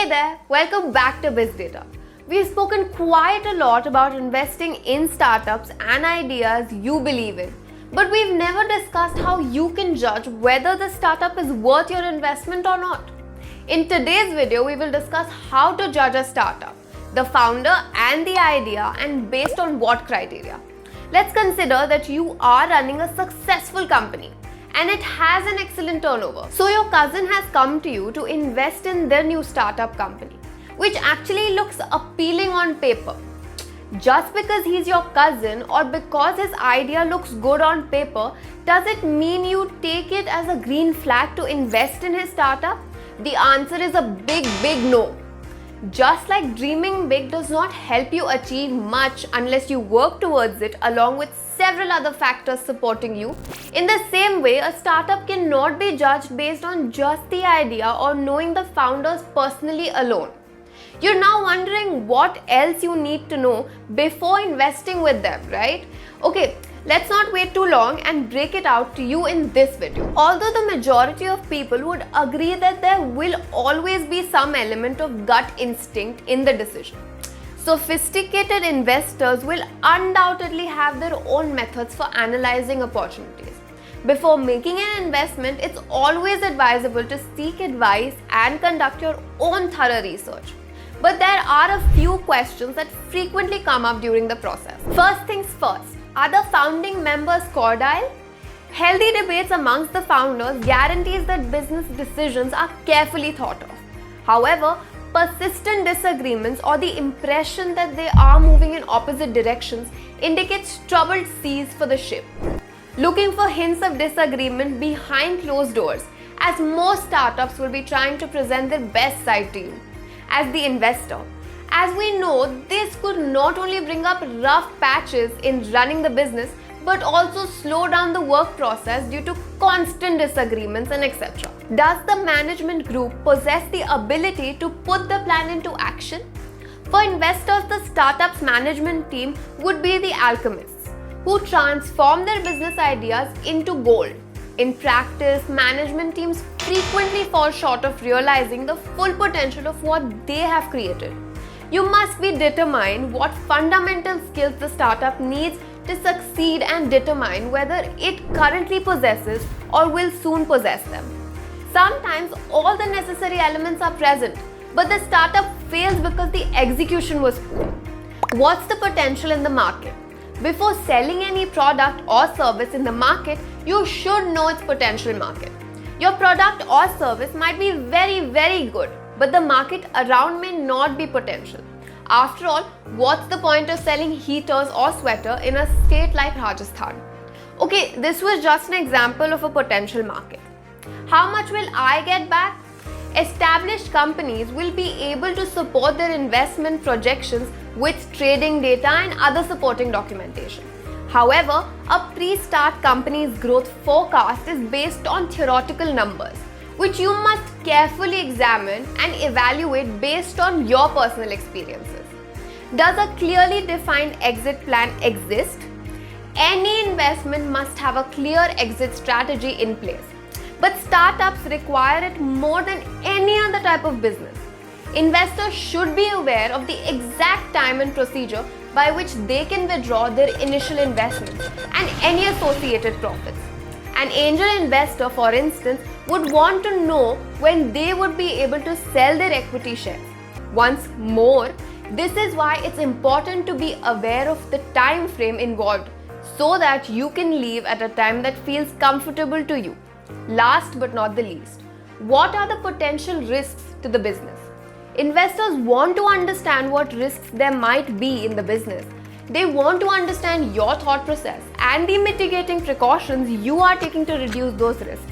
Hey there, welcome back to Bizdateup. We've spoken quite a lot about investing in startups and ideas you believe in, but we've never discussed how you can judge whether the startup is worth your investment or not. In today's video, we will discuss how to judge a startup, the founder and the idea, and based on what criteria. Let's consider that you are running a successful company and it has an excellent turnover. So your cousin has come to you to invest in their new startup company, which actually looks appealing on paper. Just because he's your cousin or because his idea looks good on paper, does it mean you take it as a green flag to invest in his startup? The answer is a big no. Just like dreaming big does not help you achieve much unless you work towards it along with several other factors supporting you, in the same way, a startup cannot be judged based on just the idea or knowing the founders personally alone. You're now wondering what else you need to know before investing with them, right? Okay, let's not wait too long and break it out to you in this video. Although the majority of people would agree that there will always be some element of gut instinct in the decision, sophisticated investors will undoubtedly have their own methods for analyzing opportunities. Before making an investment, it's always advisable to seek advice and conduct your own thorough research. But there are a few questions that frequently come up during the process. First things first, are the founding members cordial? Healthy debates amongst the founders guarantees that business decisions are carefully thought of. However, persistent disagreements or the impression that they are moving in opposite directions indicates troubled seas for the ship. Looking for hints of disagreement behind closed doors, as most startups will be trying to present their best side to you as the investor. As we know, this could not only bring up rough patches in running the business, but also slow down the work process due to constant disagreements and etc. Does the management group possess the ability to put the plan into action? For investors, the startup's management team would be the alchemists who transform their business ideas into gold. In practice, management teams frequently fall short of realizing the full potential of what they have created. You must be determined what fundamental skills the startup needs to succeed and determine whether it currently possesses or will soon possess them. Sometimes all the necessary elements are present, but the startup fails because the execution was poor. What's the potential in the market? Before selling any product or service in the market, you should know its potential market. Your product or service might be very good, but the market around may not be potential. After all, what's the point of selling heaters or sweater in a state like Rajasthan? Okay, this was just an example of a potential market. How much will I get back? Established companies will be able to support their investment projections with trading data and other supporting documentation. However, a pre-start company's growth forecast is based on theoretical numbers, which you must carefully examine and evaluate based on your personal experiences. Does a clearly defined exit plan exist? Any investment must have a clear exit strategy in place, but startups require it more than any other type of business. Investors should be aware of the exact time and procedure by which they can withdraw their initial investments and any associated profits. An angel investor, for instance, would want to know when they would be able to sell their equity shares. Once more, this is why it's important to be aware of the time frame involved so that you can leave at a time that feels comfortable to you. Last but not the least, what are the potential risks to the business? Investors want to understand what risks there might be in the business. They want to understand your thought process and the mitigating precautions you are taking to reduce those risks.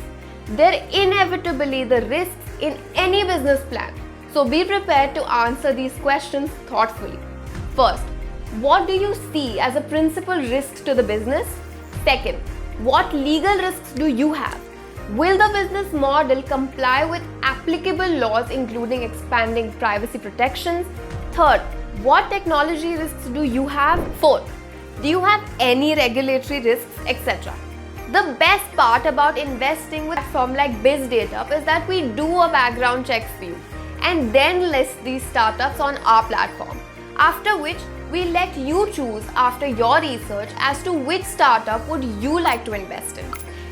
There are inevitably the risks in any business plan, so be prepared to answer these questions thoughtfully. First, what do you see as a principal risk to the business? Second, what legal risks do you have? Will the business model comply with applicable laws including expanding privacy protections? Third, what technology risks do you have? Fourth, do you have any regulatory risks, etc.? The best part about investing with a platform like Bizdateup is that we do a background check for you and then list these startups on our platform. After which, we let you choose after your research as to which startup would you like to invest in.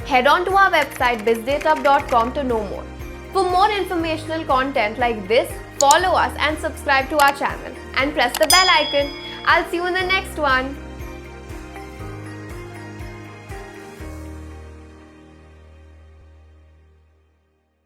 Head on to our website bizdateup.com to know more. For more informational content like this, follow us and subscribe to our channel and press the bell icon. I'll see you in the next one.